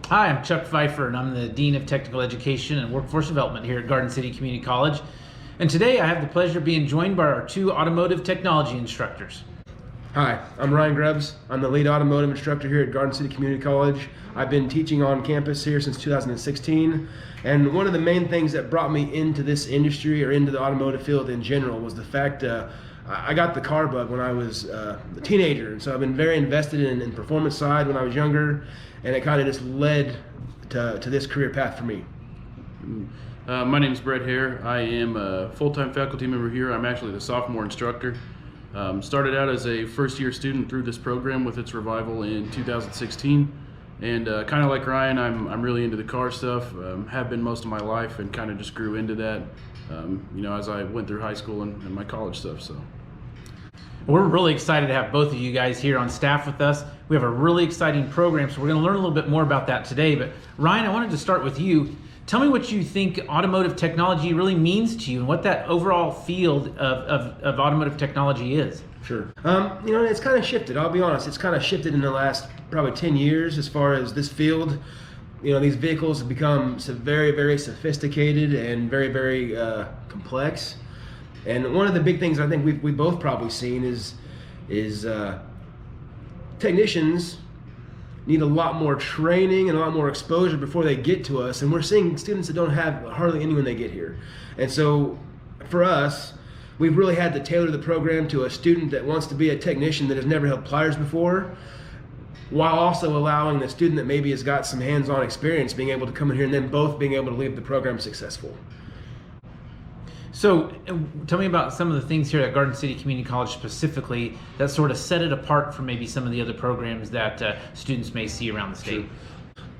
Hi, I'm Chuck Pfeifer, and I'm the Dean of Technical Education and Workforce Development here at Garden City Community College. And today I have the pleasure of being joined by our two automotive technology instructors. Hi, I'm Ryan Grubbs. I'm the lead automotive instructor here at Garden City Community College. I've been teaching on campus here since 2016, and one of the main things that brought me into this industry or into the automotive field in general was the fact I got the car bug when I was a teenager, and so I've been very invested in performance side when I was younger, and it kind of just led to this career path for me. My name is Bret Haire. I am a full-time faculty member here. I'm actually the sophomore instructor. Started out as a first-year student through this program with its revival in 2016, and kind of like Ryan, I'm really into the car stuff. Have been most of my life, and kind of just grew into that, as I went through high school and my college stuff. So. We're really excited to have both of you guys here on staff with us. We have a really exciting program, so we're going to learn a little bit more about that today. But Ryan, I wanted to start with you. Tell me what you think automotive technology really means to you and what that overall field of automotive technology is. Sure. It's kind of shifted. I'll be honest. It's kind of shifted in the last probably 10 years as far as this field. These vehicles have become very, very sophisticated and very, very complex. And one of the big things I think we've both probably seen is technicians need a lot more training and a lot more exposure before they get to us, and we're seeing students that don't have hardly any when they get here. And so for us, we've really had to tailor the program to a student that wants to be a technician that has never held pliers before, while also allowing the student that maybe has got some hands-on experience being able to come in here and then both being able to leave the program successful. So tell me about some of the things here at Garden City Community College specifically that sort of set it apart from maybe some of the other programs that students may see around the state.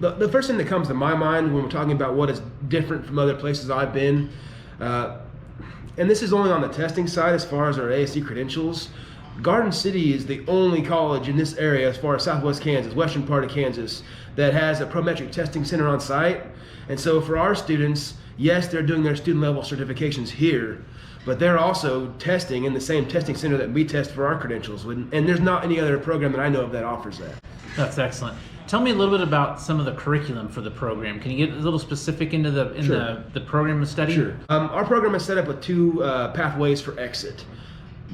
Sure. The first thing that comes to my mind when we're talking about what is different from other places I've been, and this is only on the testing side as far as our ASE credentials, Garden City is the only college in this area as far as southwest Kansas, western part of Kansas, that has a prometric testing center on site. And so for our students, yes, they're doing their student level certifications here, but they're also testing in the same testing center that we test for our credentials. And there's not any other program that I know of that offers that. That's excellent. Tell me a little bit about some of the curriculum for the program. Can you get a little specific into the program of study? Sure. Our program is set up with two pathways for exit.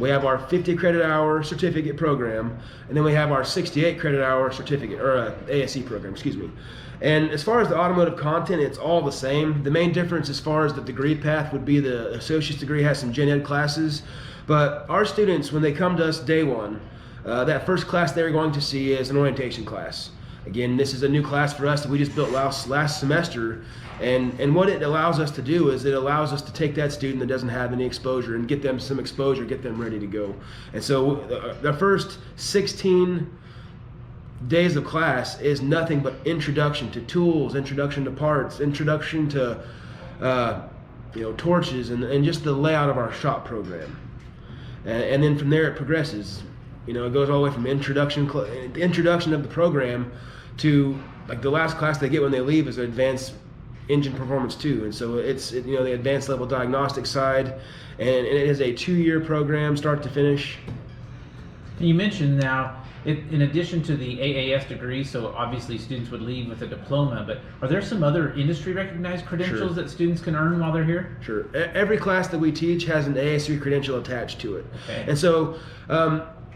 We have our 50 credit hour certificate program, and then we have our 68 credit hour certificate, or ASE program, excuse me. And as far as the automotive content, it's all the same. The main difference as far as the degree path would be the associate's degree has some gen ed classes, but our students, when they come to us day one, that first class they're going to see is an orientation class. Again, this is a new class for us that we just built last semester, and what it allows us to do is it allows us to take that student that doesn't have any exposure and get them some exposure, get them ready to go. And so the first 16 days of class is nothing but introduction to tools, introduction to parts, introduction to torches, and just the layout of our shop program. And then from there it progresses. It goes all the way from the introduction of the program to like the last class they get when they leave is advanced engine performance 2, and so it's the advanced level diagnostic side, and it is a 2-year program start to finish. You mentioned now, in addition to the AAS degree, so obviously students would leave with a diploma, but are there some other industry recognized credentials that students can earn while they're here? Sure. Every class that we teach has an ASE credential attached to it. Okay. And so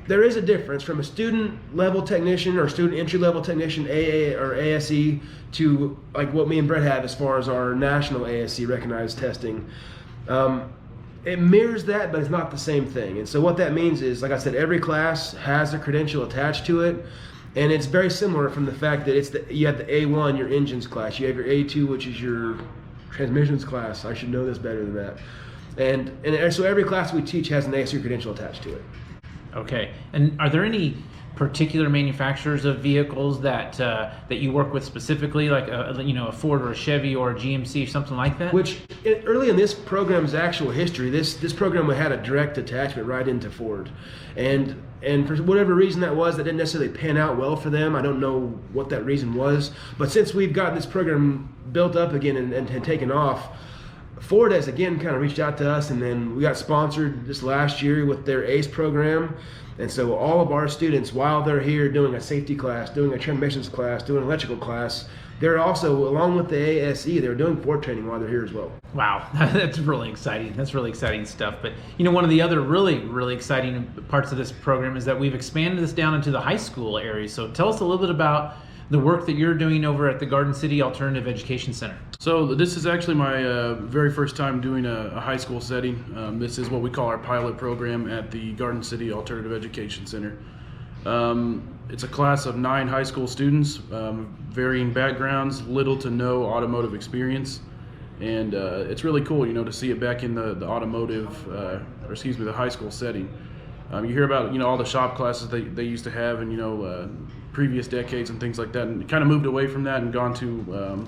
there is a difference from a student level technician or student entry level technician AA or ASE to like what me and Bret have as far as our national ASE recognized testing. It mirrors that, but it's not the same thing. And so what that means is, like I said, every class has a credential attached to it, and it's very similar from the fact that you have the A1, your engines class, you have your A2, which is your transmissions class. I should know this better than that. And so every class we teach has an ASE credential attached to it. Okay, and are there any particular manufacturers of vehicles that you work with specifically, like a Ford or a Chevy or a GMC or something like that? Which early in this program's actual history, this program had a direct attachment right into Ford, and for whatever reason that didn't necessarily pan out well for them. I don't know what that reason was, but since we've got this program built up again and taken off, Ford has again kind of reached out to us, and then we got sponsored this last year with their ACE program. And so all of our students, while they're here doing a safety class, doing a transmissions class, doing an electrical class, they're also, along with the ASE, they're doing Ford training while they're here as well. Wow, that's really exciting. That's really exciting stuff. But one of the other really exciting parts of this program is that we've expanded this down into the high school area. So tell us a little bit about the work that you're doing over at the Garden City Alternative Education Center. So this is actually my very first time doing a high school setting. This is what we call our pilot program at the Garden City Alternative Education Center. It's a class of 9 high school students, varying backgrounds, little to no automotive experience. And it's really cool, to see it back in the automotive, the high school setting. You hear about, all the shop classes they used to have in, previous decades and things like that, and kind of moved away from that and gone to,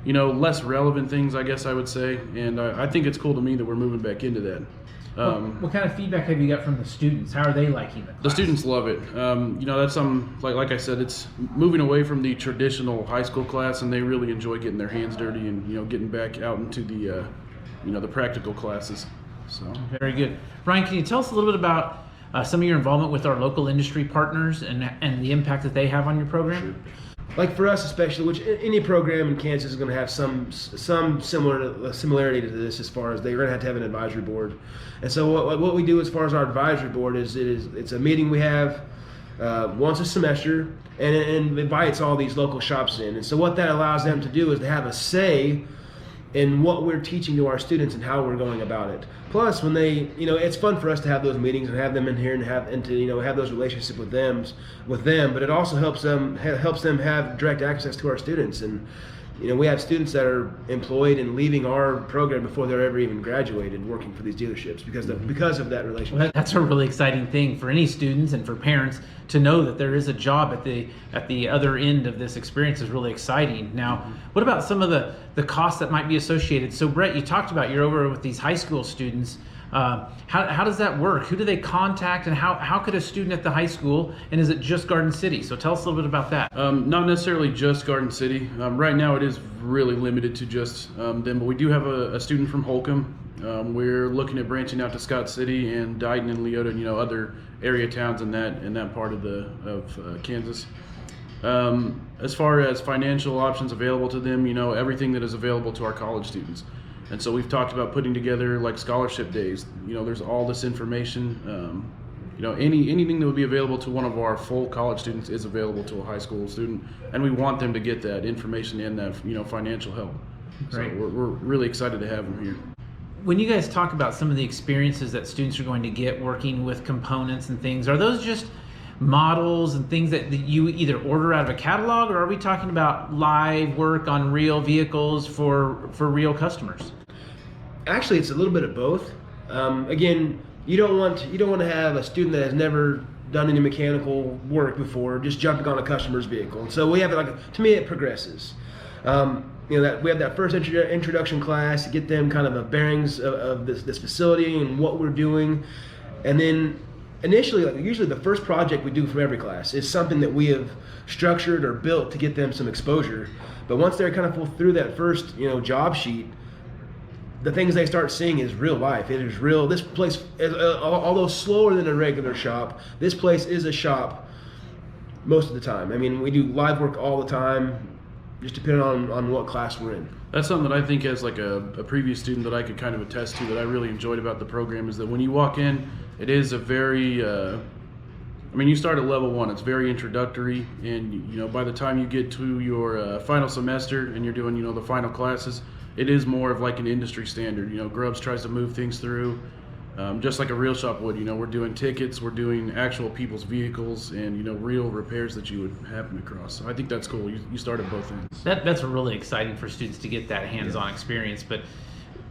less relevant things, I guess I would say. And I think it's cool to me that we're moving back into that. What kind of feedback have you got from the students? How are they liking it? The students love it. That's some, like I said, it's moving away from the traditional high school class, and they really enjoy getting their hands dirty and, getting back out into the, the practical classes. So very good. Ryan, can you tell us a little bit about some of your involvement with our local industry partners and the impact that they have on your program? Sure. Like for us especially, which any program in Kansas is going to have some similarity to this, as far as they're going to have an advisory board. And so what we do as far as our advisory board is it's a meeting we have once a semester, and invites all these local shops in. And so what that allows them to do is to have a say in what we're teaching to our students and how we're going about it. Plus, when they, it's fun for us to have those meetings and have them in here and have those relationships with them. But it also helps them have direct access to our students. And we have students that are employed and leaving our program before they're ever even graduated, working for these dealerships because of that relationship. Well, that's a really exciting thing for any students and for parents to know that there is a job at the other end of this experience is really exciting. Now, what about some of the costs that might be associated? So, Bret, you talked about you're over with these high school students. How does that work? Who do they contact, and how could a student at the high school, and is it just Garden City? So tell us a little bit about that. Not necessarily just Garden City. Right now it is really limited to just them, but we do have a student from Holcomb. We're looking at branching out to Scott City and Dighton and Leota, and other area towns in that part of Kansas. As far as financial options available to them, everything that is available to our college students. And so we've talked about putting together like scholarship days. There's all this information. Anything that would be available to one of our full college students is available to a high school student, and we want them to get that information and that financial help. Right. So we're really excited to have them here. When you guys talk about some of the experiences that students are going to get working with components and things, are those just models and things that you either order out of a catalog, or are we talking about live work on real vehicles for real customers? Actually, it's a little bit of both. Again, you don't want to have a student that has never done any mechanical work before just jumping on a customer's vehicle. And so we have to me it progresses. That we have that first introduction class to get them kind of the bearings of this facility and what we're doing, and then initially, usually the first project we do for every class is something that we have structured or built to get them some exposure. But once they're kind of pulled through that first, job sheet, the things they start seeing is real life. It is real. This place, although slower than a regular shop, this place is a shop most of the time. I mean, we do live work all the time, just depending on what class we're in. That's something that I think, as like a previous student, that I could kind of attest to, that I really enjoyed about the program, is that when you walk in, it is a very, you start at level 1. It's very introductory, and by the time you get to your final semester and you're doing the final classes, it is more of like an industry standard. Grubbs tries to move things through, just like a real shop would. We're doing tickets, we're doing actual people's vehicles, and real repairs that you would happen across. So I think that's cool. You start at both ends. That's really exciting for students to get that hands-on experience. But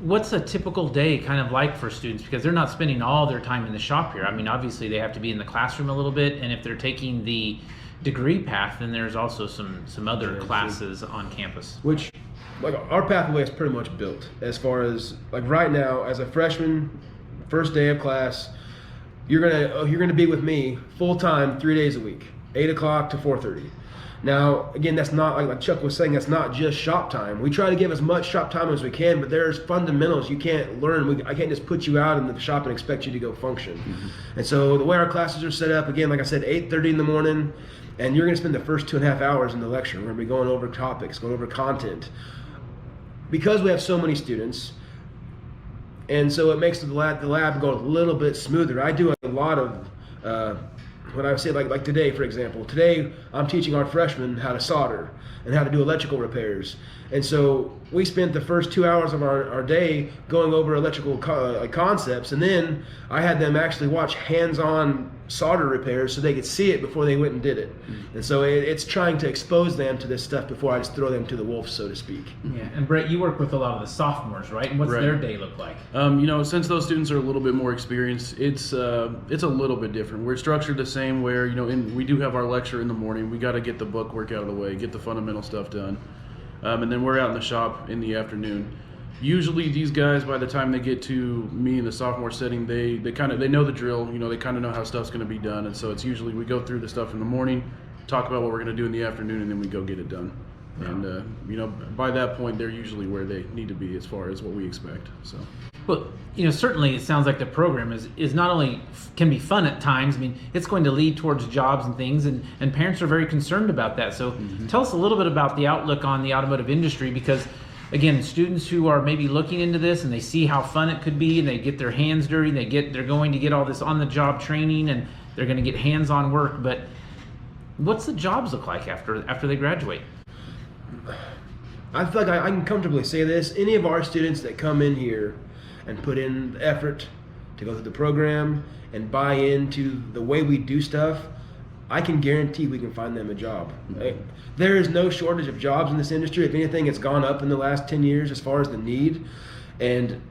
what's a typical day kind of like for students? Because they're not spending all their time in the shop here. Obviously they have to be in the classroom a little bit, and if they're taking the degree path, then there's also some other classes on campus. Which, our pathway is pretty much built as far as right now, as a freshman, first day of class, you're gonna be with me full time 3 days a week, 8 o'clock to 4:30. Now, again, that's not, like Chuck was saying, that's not just shop time. We try to give as much shop time as we can, but there's fundamentals you can't learn. I can't just put you out in the shop and expect you to go function. And so the way our classes are set up, again, like I said, 8:30 in the morning, and you're going to spend the first 2.5 hours in the lecture. We're going to be going over topics, going over content. Because we have so many students, and so it makes the lab go a little bit smoother. I do a lot of when I say like today, for example, today I'm teaching our freshmen how to solder and how to do electrical repairs. And so we spent the first 2 hours of our day going over electrical concepts, and then I had them actually watch hands-on solder repairs so they could see it before they went and did it. And so it's trying to expose them to this stuff before I just throw them to the wolves, so to speak. Yeah, and Bret, you work with a lot of the sophomores, right? And what's their day look like? Since those students are a little bit more experienced, it's a little bit different. We're structured the same where, we do have our lecture in the morning. We got to get the book work out of the way, get the fundamental stuff done. And then we're out in the shop in the afternoon. Usually these guys, by the time they get to me in the sophomore setting, they know the drill. They kind of know how stuff's going to be done. And so it's usually we go through the stuff in the morning, talk about what we're going to do in the afternoon, and then we go get it done. And by that point, they're usually where they need to be as far as what we expect. So. Well, certainly it sounds like the program is not only can be fun at times. I mean, it's going to lead towards jobs and things, and parents are very concerned about that. So tell us a little bit about the outlook on the automotive industry, because again, students who are maybe looking into this and they see how fun it could be, and they get their hands dirty, they're going to get all this on-the-job training, and they're going to get hands-on work. But what's the jobs look like after they graduate? I feel like I can comfortably say this. Any of our students that come in here and put in the effort to go through the program and buy into the way we do stuff, I can guarantee we can find them a job. There is no shortage of jobs in this industry. If anything, it's gone up in the last 10 years as far as the need. And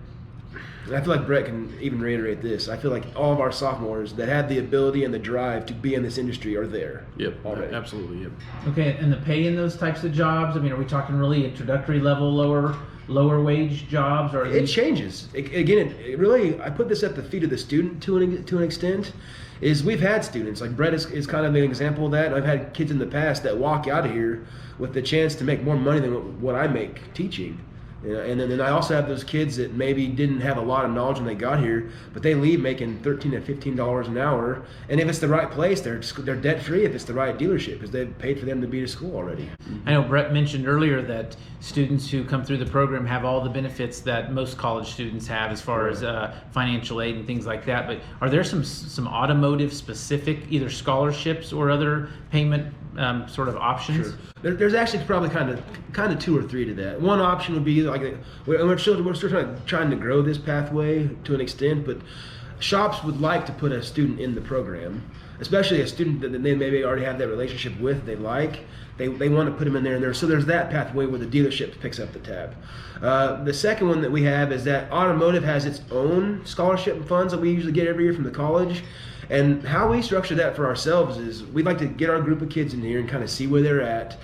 I feel like Bret can even reiterate this. I feel like all of our sophomores that have the ability and the drive to be in this industry are there. Yep, already. Absolutely, yep. Okay, and the pay in those types of jobs, I mean, are we talking really introductory level, lower wage jobs? Or it changes. It really, I put this at the feet of the student to an extent. Is we've had students, like Bret is kind of an example of that. I've had kids in the past that walk out of here with the chance to make more money than what I make teaching. And then I also have those kids that maybe didn't have a lot of knowledge when they got here, but they leave making $13 to $15 an hour. And if it's the right place, they're debt free if it's the right dealership, because they've paid for them to be to school already. I know Bret mentioned earlier that students who come through the program have all the benefits that most college students have as far as financial aid and things like that. But are there some automotive specific either scholarships or other payment sort of options? Sure. There's actually probably kind of two or three to that. One option would be like we're still trying to grow this pathway to an extent, but shops would like to put a student in the program, especially a student that they maybe already have that relationship with. They want to put them in there, so there's that pathway where the dealership picks up the tab. The second one that we have is that Automotive has its own scholarship funds that we usually get every year from the college. And how we structure that for ourselves is we'd like to get our group of kids in here and kind of see where they're at.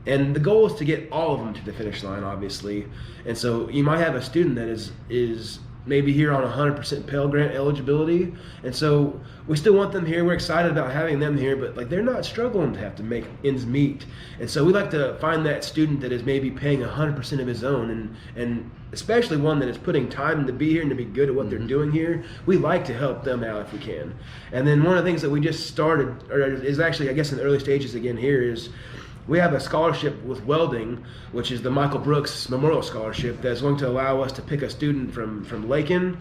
And the goal is to get all of them to the finish line, obviously. And so you might have a student that is maybe here on 100% Pell Grant eligibility. And so we still want them here. We're excited about having them here, but like they're not struggling to have to make ends meet. And so we like to find that student that is maybe paying 100% of his own, and especially one that is putting time to be here and to be good at what they're doing here. We like to help them out if we can. And then one of the things that we just started, or is actually I guess in the early stages again here, is we have a scholarship with welding, which is the Michael Brooks Memorial Scholarship, that's going to allow us to pick a student from Lakin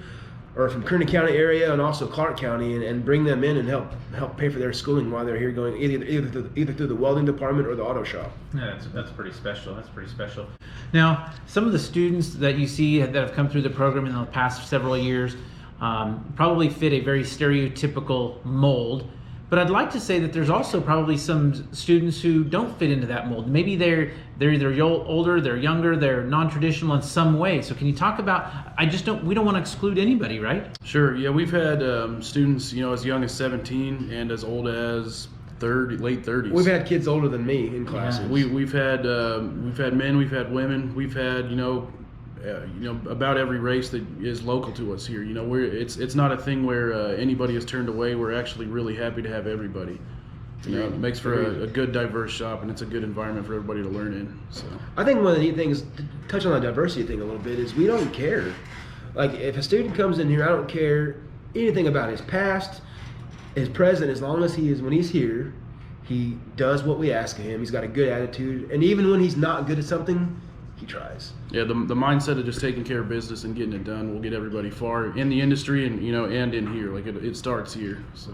or from Kearney County area and also Clark County and bring them in and help pay for their schooling while they're here going either through the welding department or the auto shop. Yeah, that's pretty special. That's pretty special. Now, some of the students that you see that have come through the program in the past several years probably fit a very stereotypical mold. But I'd like to say that there's also probably some students who don't fit into that mold. Maybe they're either older, they're younger, they're non-traditional in some way. So can you talk about, we don't want to exclude anybody, right? Sure, yeah, we've had students, as young as 17 and as old as late 30s. We've had kids older than me in classes. Yeah. We've had men, we've had women, we've had, about every race that is local to us here. It's not a thing where anybody is turned away. We're actually really happy to have everybody. You know, it makes for a good diverse shop, and it's a good environment for everybody to learn in. So I think one of the neat things, to touch on the diversity thing a little bit, is we don't care. Like, if a student comes in here, I don't care anything about his past, his present, as long as when he's here, he does what we ask of him. He's got a good attitude, and even when he's not good at something, he tries. yeah, the mindset of just taking care of business and getting it done will get everybody far in the industry, and and in here. Like it starts here. So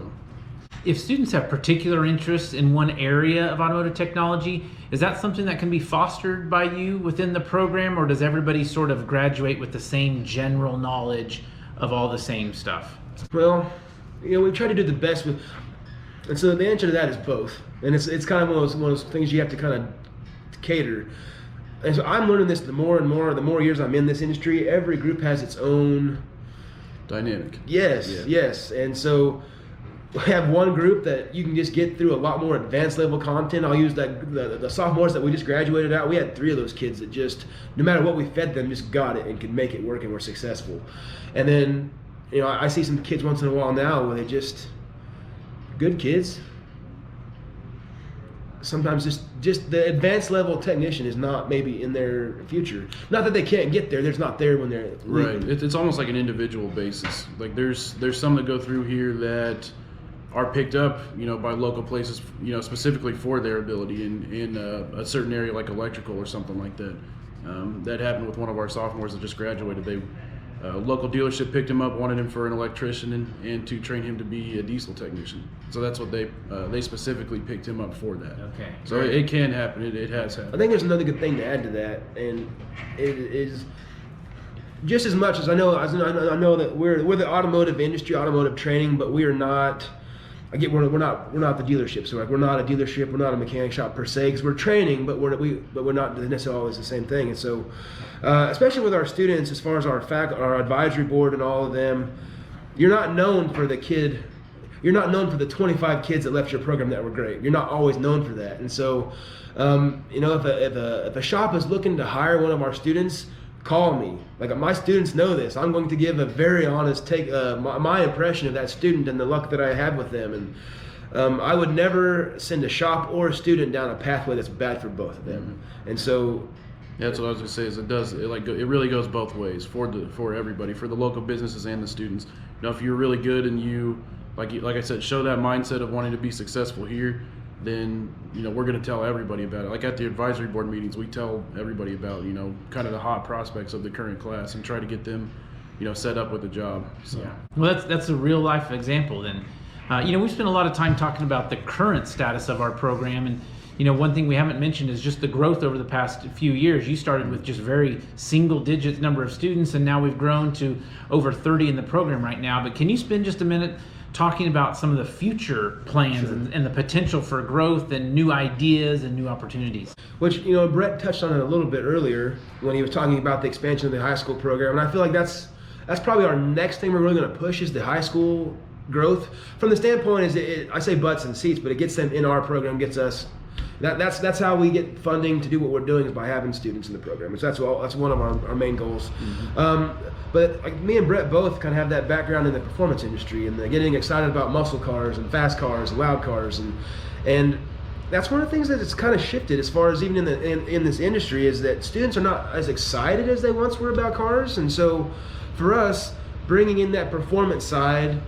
If students have particular interests in one area of automotive technology, is that something that can be fostered by you within the program, or does everybody sort of graduate with the same general knowledge of all the same stuff? Well, we try to do the best with, and so the answer to that is both. And it's kind of one of those things you have to kind of cater. And so I'm learning this the more years I'm in this industry. Every group has its own dynamic. Yes. And so we have one group that you can just get through a lot more advanced level content. I'll use the sophomores that we just graduated out. We had 3 of those kids that just, no matter what we fed them, just got it and could make it work and were successful. And then, I see some kids once in a while now where they just, good kids. Sometimes just the advanced level technician is not maybe in their future. Not that they can't get there. There's not there when they're right. It's almost like an individual basis. Like there's some that go through here that are picked up, by local places, specifically for their ability in a certain area like electrical or something like that. That happened with one of our sophomores that just graduated. Local dealership picked him up, wanted him for an electrician and to train him to be a diesel technician. So that's what they specifically picked him up for that. Okay. So it can happen. It has happened. I think there's another good thing to add to that, and it is just as much as I know that we're the automotive industry, automotive training, but we are not. We're not the dealership. So we're not a dealership. We're not a mechanic shop per se, because we're training, but we're not necessarily always the same thing. And so, especially with our students, as far as our advisory board and all of them, you're not known for the 25 kids that left your program that were great. You're not always known for that. And so, if a shop is looking to hire one of our students, call me. Like, my students know this. I'm going to give a very honest take, my impression of that student and the luck that I had with them. And I would never send a shop or a student down a pathway that's bad for both of them. Mm-hmm. And so, that's what I was gonna say. Is it really goes both ways for everybody, for the local businesses and the students. If you're really good and you like I said, show that mindset of wanting to be successful here, then we're going to tell everybody about it. Like at the advisory board meetings, we tell everybody about kind of the hot prospects of the current class and try to get them set up with a job. So yeah. Well, that's a real life example then. We've spent a lot of time talking about the current status of our program, and one thing we haven't mentioned is just the growth over the past few years. You started with just very single digit number of students, and now we've grown to over 30 in the program right now. But can you spend just a minute talking about some of the future plans and the potential for growth and new ideas and new opportunities? Which, Bret touched on it a little bit earlier when he was talking about the expansion of the high school program. And I feel like that's probably our next thing we're really going to push is the high school growth. From the standpoint I say butts and seats, but it gets them in our program, gets us. That's how we get funding to do what we're doing, is by having students in the program. So that's one of our main goals. Mm-hmm. But like me and Bret both kind of have that background in the performance industry and getting excited about muscle cars and fast cars and loud cars, and that's one of the things that it's kind of shifted as far as even in this industry, is that students are not as excited as they once were about cars. And so for us, bringing in that performance side,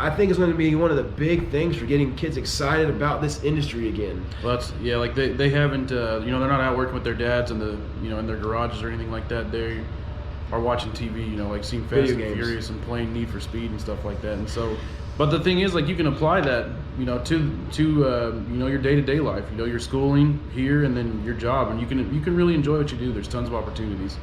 I think is going to be one of the big things for getting kids excited about this industry again. Well, like they haven't, they're not out working with their dads in in their garages or anything like that. They are watching TV, like seeing Fast and Furious and playing Need for Speed and stuff like that. And so, but the thing is, like, you can apply that, to your day-to-day life, your schooling here and then your job, and you can really enjoy what you do. There's tons of opportunities.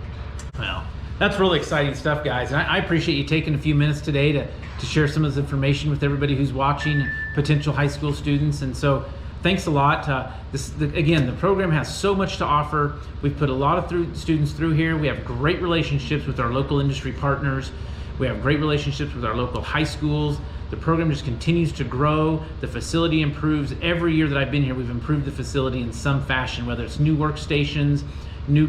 Well, that's really exciting stuff, guys. And I appreciate you taking a few minutes today to share some of this information with everybody who's watching, potential high school students. And so thanks a lot. Again, the program has so much to offer. We've put a lot of students through here. We have great relationships with our local industry partners. We have great relationships with our local high schools. The program just continues to grow. The facility improves. Every year that I've been here, we've improved the facility in some fashion, whether it's new workstations,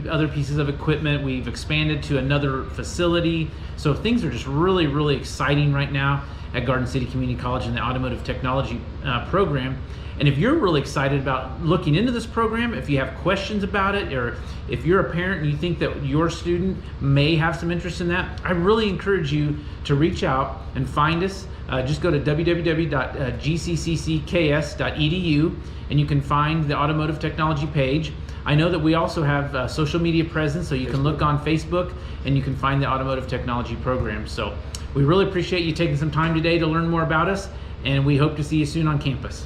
other pieces of equipment. We've expanded to another facility. So things are just really, really exciting right now at Garden City Community College in the Automotive Technology program. And if you're really excited about looking into this program, if you have questions about it, or if you're a parent and you think that your student may have some interest in that, I really encourage you to reach out and find us. Just go to www.gcccs.edu and you can find the Automotive Technology page. I know that we also have social media presence, so you can look on Facebook and you can find the Automotive Technology program. So we really appreciate you taking some time today to learn more about us, and we hope to see you soon on campus.